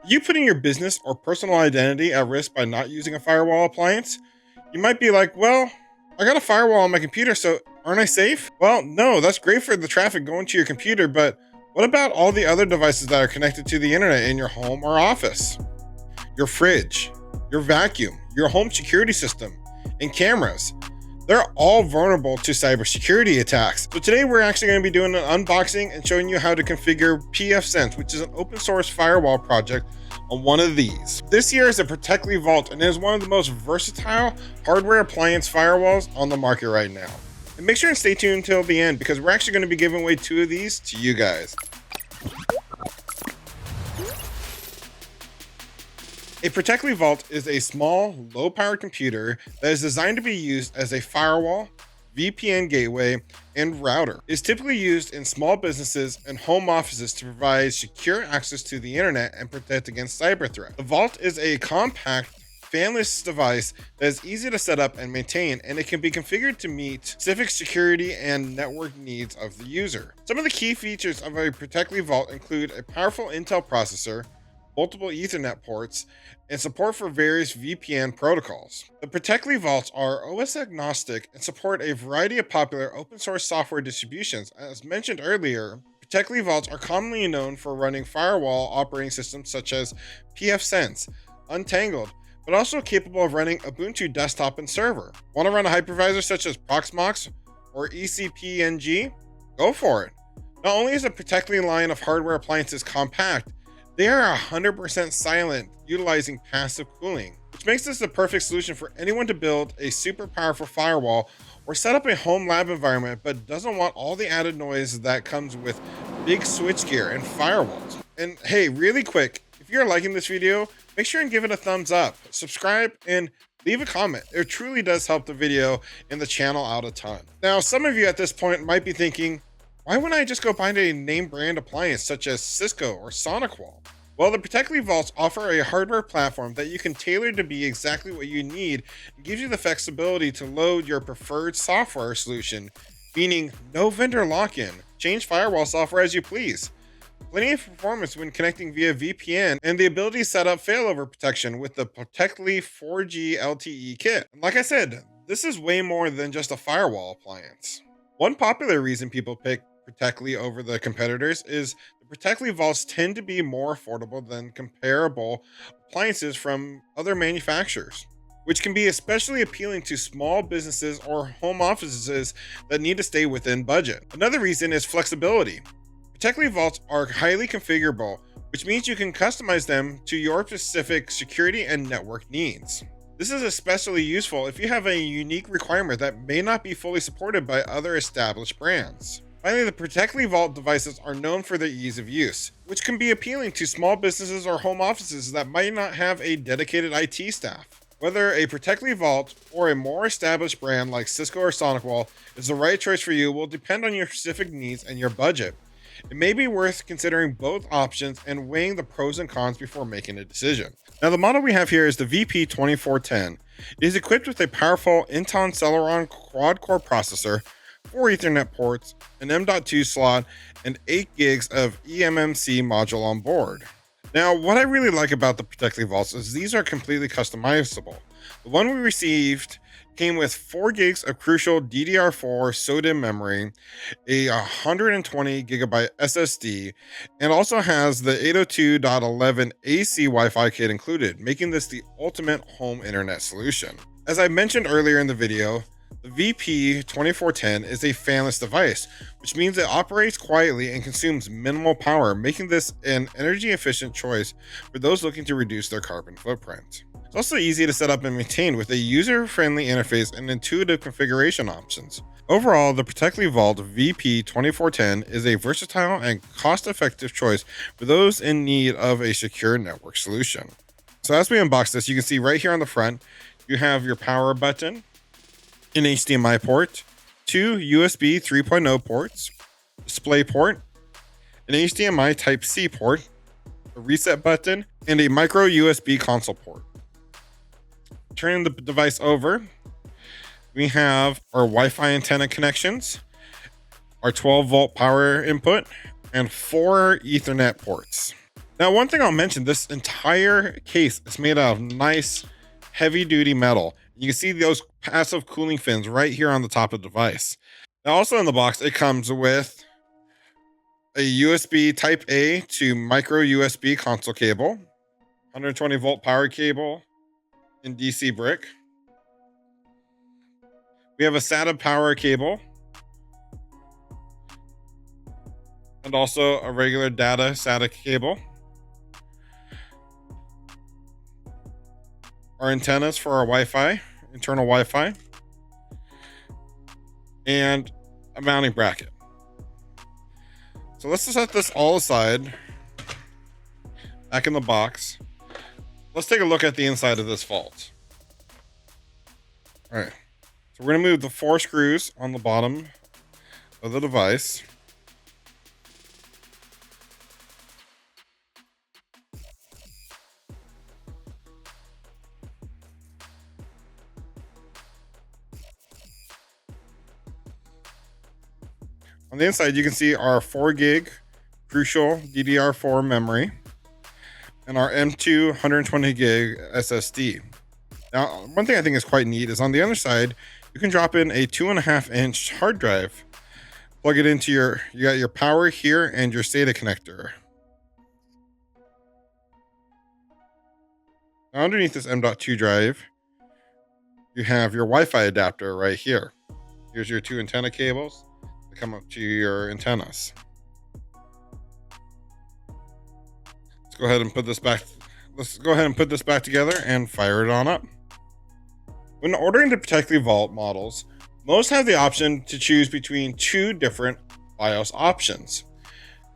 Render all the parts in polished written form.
You putting your business or personal identity at risk by not using a firewall appliance? You might be like, well, I got a firewall on my computer, so aren't I safe? Well, no, that's great for the traffic going to your computer, but what about all the other devices that are connected to the internet in your home or office? Your fridge, your vacuum, your home security system, and cameras. They're all vulnerable to cybersecurity attacks. So today we're actually going to be doing an unboxing and showing you how to configure pfSense, which is an open source firewall project on one of these. This here is a Protectli Vault and it is one of the most versatile hardware appliance firewalls on the market right now. And make sure and stay tuned until the end because we're actually going to be giving away 2 of these to you guys. A Protectli Vault is a small, low-powered computer that is designed to be used as a firewall, VPN gateway, and router. It is typically used in small businesses and home offices to provide secure access to the internet and protect against cyber threats. The Vault is a compact, fanless device that is easy to set up and maintain, and it can be configured to meet specific security and network needs of the user. Some of the key features of a Protectli Vault include a powerful Intel processor, multiple Ethernet ports, and support for various VPN protocols. The Protectli Vaults are OS agnostic and support a variety of popular open source software distributions. As mentioned earlier, Protectli Vaults are commonly known for running firewall operating systems such as pfSense, Untangled, but also capable of running Ubuntu desktop and server. Want to run a hypervisor such as Proxmox or ECPNG? Go for it. Not only is the Protectli line of hardware appliances compact, they are 100% silent, utilizing passive cooling, which makes this the perfect solution for anyone to build a super powerful firewall or set up a home lab environment but doesn't want all the added noise that comes with big switchgear and firewalls. And hey, really quick, if you're liking this video, make sure and give it a thumbs up, subscribe, and leave a comment. It truly does help the video and the channel out a ton. Now, some of you at this point might be thinking, why wouldn't I just go find a name brand appliance such as Cisco or Firewall? Well, the Protectli Vaults offer a hardware platform that you can tailor to be exactly what you need and gives you the flexibility to load your preferred software solution, meaning no vendor lock-in. Change firewall software as you please. Plenty of performance when connecting via VPN and the ability to set up failover protection with the Protectli 4G LTE kit. And like I said, this is way more than just a firewall appliance. One popular reason people pick Protectli over the competitors is the Protectli Vaults tend to be more affordable than comparable appliances from other manufacturers, which can be especially appealing to small businesses or home offices that need to stay within budget. Another reason is flexibility. Protectli Vaults are highly configurable, which means you can customize them to your specific security and network needs. This is especially useful if you have a unique requirement that may not be fully supported by other established brands. Finally, the Protectli Vault devices are known for their ease of use, which can be appealing to small businesses or home offices that might not have a dedicated IT staff. Whether a Protectli Vault or a more established brand like Cisco or Firewall is the right choice for you will depend on your specific needs and your budget. It may be worth considering both options and weighing the pros and cons before making a decision. Now, the model we have here is the VP2410. It is equipped with a powerful Intel Celeron quad-core processor, 4 Ethernet ports, an M.2 slot, and 8 gigs of eMMC module on board. Now, what I really like about the Protectli Vaults is these are completely customizable. The one we received came with 4 gigs of crucial DDR4 SODIMM memory, a 120 gigabyte SSD, and also has the 802.11 AC Wi-Fi kit included, making this the ultimate home internet solution. As I mentioned earlier in the video, the VP2410 is a fanless device, which means it operates quietly and consumes minimal power, making this an energy efficient choice for those looking to reduce their carbon footprint. It's also easy to set up and maintain with a user-friendly interface and intuitive configuration options. Overall, the Protectli Vault VP2410 is a versatile and cost-effective choice for those in need of a secure network solution. So as we unbox this, you can see right here on the front, you have your power button, an HDMI port, 2 USB 3.0 ports, display port, an HDMI Type-C port, a reset button, and a micro USB console port. Turning the device over, we have our Wi-Fi antenna connections, our 12 volt power input, and 4 Ethernet ports. Now, one thing I'll mention, this entire case is made out of nice, heavy duty metal. You can see those passive cooling fins right here on the top of the device. Now, also in the box, it comes with a USB Type A to micro USB console cable, 120 volt power cable, and DC brick. We have a SATA power cable, and also a regular data SATA cable. Our antennas for our Wi-Fi, internal Wi-Fi, and a mounting bracket. So let's just set this all aside, back in the box. Let's take a look at the inside of this vault. All right, so we're gonna move the 4 screws on the bottom of the device. On the inside, you can see our 4 gig Crucial DDR4 memory and our M2 120 gig SSD. Now, one thing I think is quite neat is on the other side, you can drop in a 2.5 inch hard drive, plug it into you got your power here and your SATA connector. Now, underneath this M.2 drive, you have your Wi-Fi adapter right here. Here's your 2 antenna cables that come up to your antennas. Let's go ahead and put this back together and fire it on up. When ordering the Protectli Vault models, most have the option to choose between 2 different BIOS options: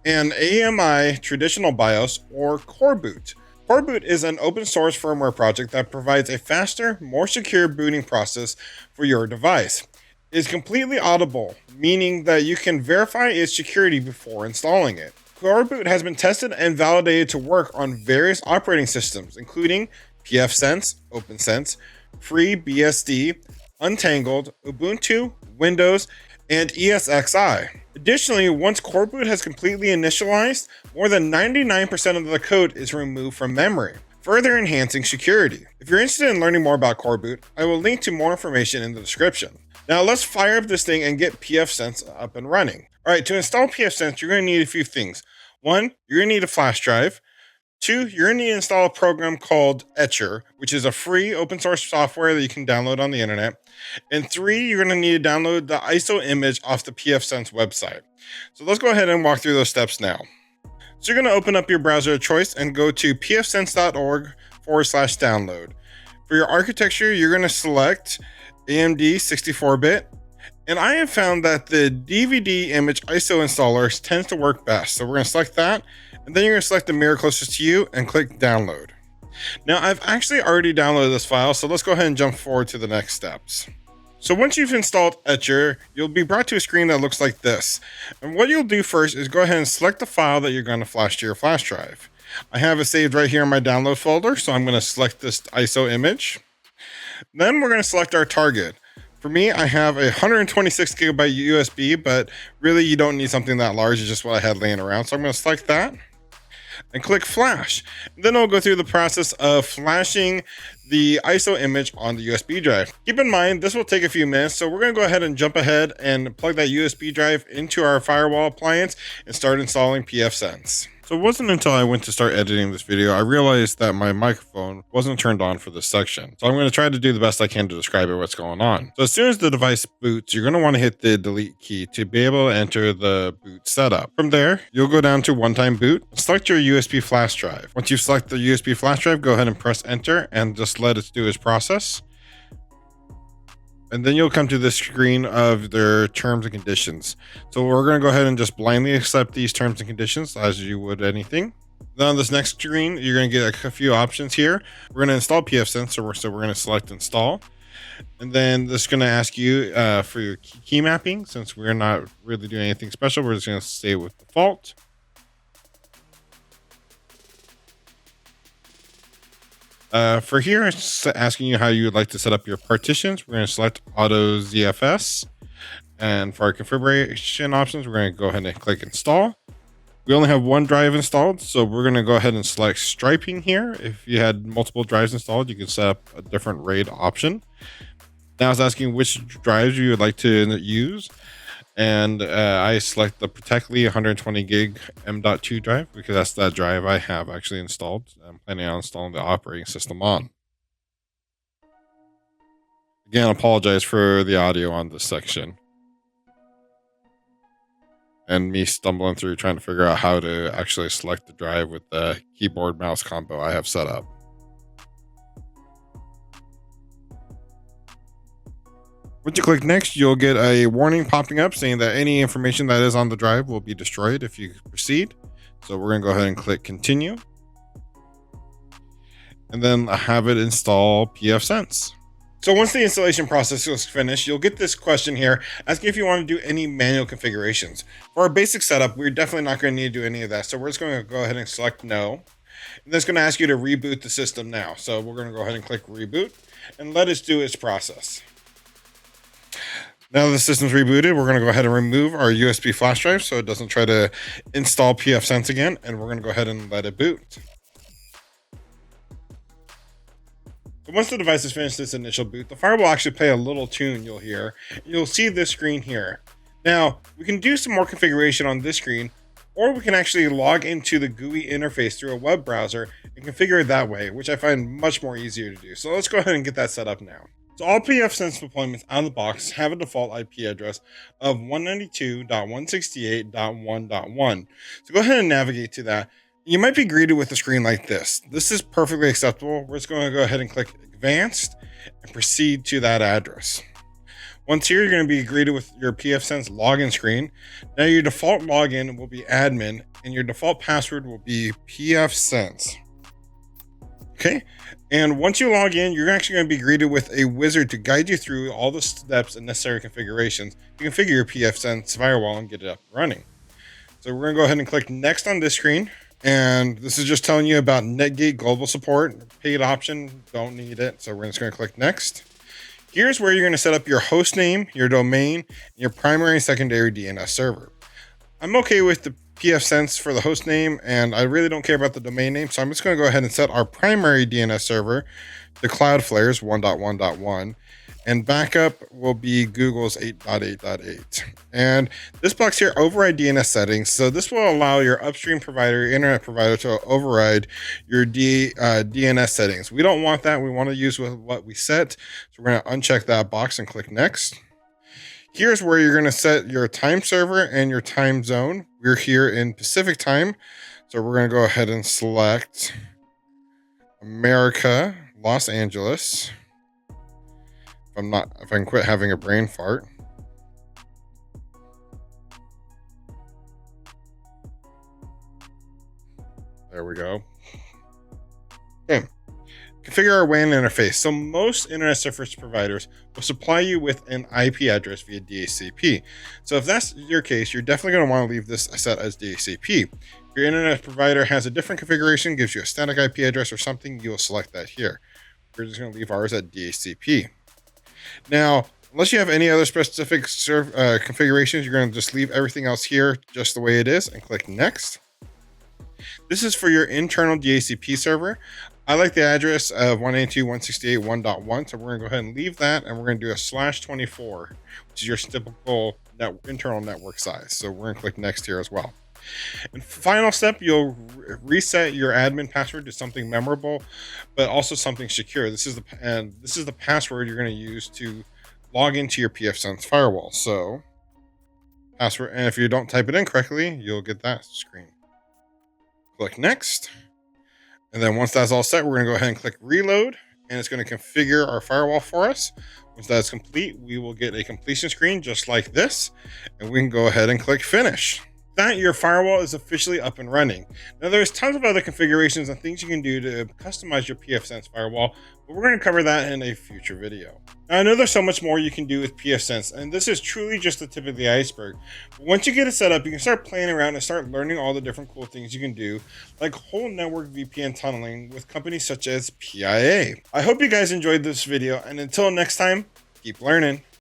an AMI traditional BIOS or Core Boot. Core Boot is an open source firmware project that provides a faster, more secure booting process for your device. It is completely audible, meaning that you can verify its security before installing it. Core Boot has been tested and validated to work on various operating systems, including pfSense, OpenSense, FreeBSD, Untangled, Ubuntu, Windows, and ESXi. Additionally, once Core Boot has completely initialized, more than 99% of the code is removed from memory, further enhancing security. If you're interested in learning more about Core Boot, I will link to more information in the description. Now let's fire up this thing and get pfSense up and running. All right, to install pfSense, you're going to need a few things. 1, you're going to need a flash drive. 2, you're going to need to install a program called Etcher, which is a free open source software that you can download on the internet. And 3, you're going to need to download the ISO image off the pfSense website. So let's go ahead and walk through those steps now. So you're going to open up your browser of choice and go to pfSense.org/download. For your architecture, you're going to select AMD 64-bit. And I have found that the DVD image ISO installer tends to work best. So we're going to select that. And then you're going to select the mirror closest to you and click download. Now, I've actually already downloaded this file, so let's go ahead and jump forward to the next steps. So once you've installed Etcher, you'll be brought to a screen that looks like this. And what you'll do first is go ahead and select the file that you're going to flash to your flash drive. I have it saved right here in my download folder, so I'm going to select this ISO image. Then we're going to select our target. For me, I have a 126 gigabyte USB, but really you don't need something that large. It's just what I had laying around. So I'm going to select that and click flash. Then I'll go through the process of flashing the ISO image on the USB drive. Keep in mind, this will take a few minutes. So we're going to go ahead and jump ahead and plug that USB drive into our Firewall appliance and start installing pfSense. So it wasn't until I went to start editing this video, I realized that my microphone wasn't turned on for this section. So I'm going to try to do the best I can to describe what's going on. So as soon as the device boots, you're going to want to hit the delete key to be able to enter the boot setup. From there, you'll go down to one-time boot, select your USB flash drive. Once you select the USB flash drive, go ahead and press enter and just let it do its process. And then you'll come to this screen of their terms and conditions. So we're going to go ahead and just blindly accept these terms and conditions as you would anything. Then on this next screen, you're going to get a few options here. We're going to install pfSense, so we're going to select install. And then this is going to ask you for your key mapping. Since we're not really doing anything special, we're just going to stay with default. For here, it's asking you how you would like to set up your partitions. We're going to select Auto ZFS. And for our configuration options, we're going to go ahead and click install. We only have one drive installed, so we're going to go ahead and select striping here. If you had multiple drives installed, you can set up a different RAID option. Now it's asking which drives you would like to use. And I select the Protectli 120 gig M.2 drive because that's that drive I have actually installed. I'm planning on installing the operating system on. Again, I apologize for the audio on this section. And me stumbling through trying to figure out how to actually select the drive with the keyboard mouse combo I have set up. Once you click next, you'll get a warning popping up saying that any information that is on the drive will be destroyed if you proceed. So we're going to go ahead and click continue. And then have it install pfSense. So once the installation process is finished, you'll get this question here asking if you want to do any manual configurations. For our basic setup, we're definitely not going to need to do any of that. So we're just going to go ahead and select no. And that's going to ask you to reboot the system now. So we're going to go ahead and click reboot and let it do its process. Now that the system's rebooted, we're going to go ahead and remove our USB flash drive so it doesn't try to install pfSense again, and we're going to go ahead and let it boot. So once the device has finished its initial boot, the Firewall will actually play a little tune you'll hear. You'll see this screen here. Now, we can do some more configuration on this screen, or we can actually log into the GUI interface through a web browser and configure it that way, which I find much more easier to do. So let's go ahead and get that set up now. So all pfSense deployments out of the box have a default IP address of 192.168.1.1. So go ahead and navigate to that. You might be greeted with a screen like this. This is perfectly acceptable. We're just going to go ahead and click advanced and proceed to that address. Once here, you're going to be greeted with your pfSense login screen. Now your default login will be admin and your default password will be pfSense. Okay, and once you log in, you're actually going to be greeted with a wizard to guide you through all the steps and necessary configurations to configure your pfSense firewall and get it up and running. So we're going to go ahead and click next on this screen. And this is just telling you about Netgate global support, paid option, don't need it. So we're just going to click next. Here's where you're going to set up your host name, your domain, and your primary and secondary DNS server. I'm okay with the pfSense for the host name, and I really don't care about the domain name. So I'm just going to go ahead and set our primary DNS server to Cloudflare's 1.1.1, and backup will be Google's 8.8.8. And this box here, override DNS settings. So this will allow your upstream provider, your internet provider, to override your DNS settings. We don't want that. We want to use with what we set. So we're going to uncheck that box and click next. Here's where you're going to set your time server and your time zone. We're here in Pacific time. So we're going to go ahead and select America, Los Angeles. If I can quit having a brain fart. There we go. Okay. Configure our WAN interface. So most internet service providers will supply you with an IP address via DHCP. So if that's your case, you're definitely going to want to leave this set as DHCP. If your internet provider has a different configuration, gives you a static IP address or something, you'll select that here. We're just going to leave ours at DHCP. Now, unless you have any other specific configurations, you're going to just leave everything else here just the way it is and click next. This is for your internal DHCP server. I like the address of 192.168.1.1, so we're going to go ahead and leave that, and we're going to do a /24, which is your typical internal network size. So we're going to click next here as well. And final step, you'll reset your admin password to something memorable, but also something secure. This is the password you're going to use to log into your pfSense firewall. So password, and if you don't type it in correctly, you'll get that screen. Click next. And then once that's all set, we're going to go ahead and click reload, and it's going to configure our firewall for us. Once that's complete, we will get a completion screen just like this, and we can go ahead and click finish. That your firewall is officially up and running. Now there's tons of other configurations and things you can do to customize your pfSense firewall, but we're going to cover that in a future video. Now I know there's so much more you can do with pfSense, and this is truly just the tip of the iceberg. But once you get it set up, you can start playing around and start learning all the different cool things you can do, like whole network VPN tunneling with companies such as PIA. I hope you guys enjoyed this video, and until next time, keep learning.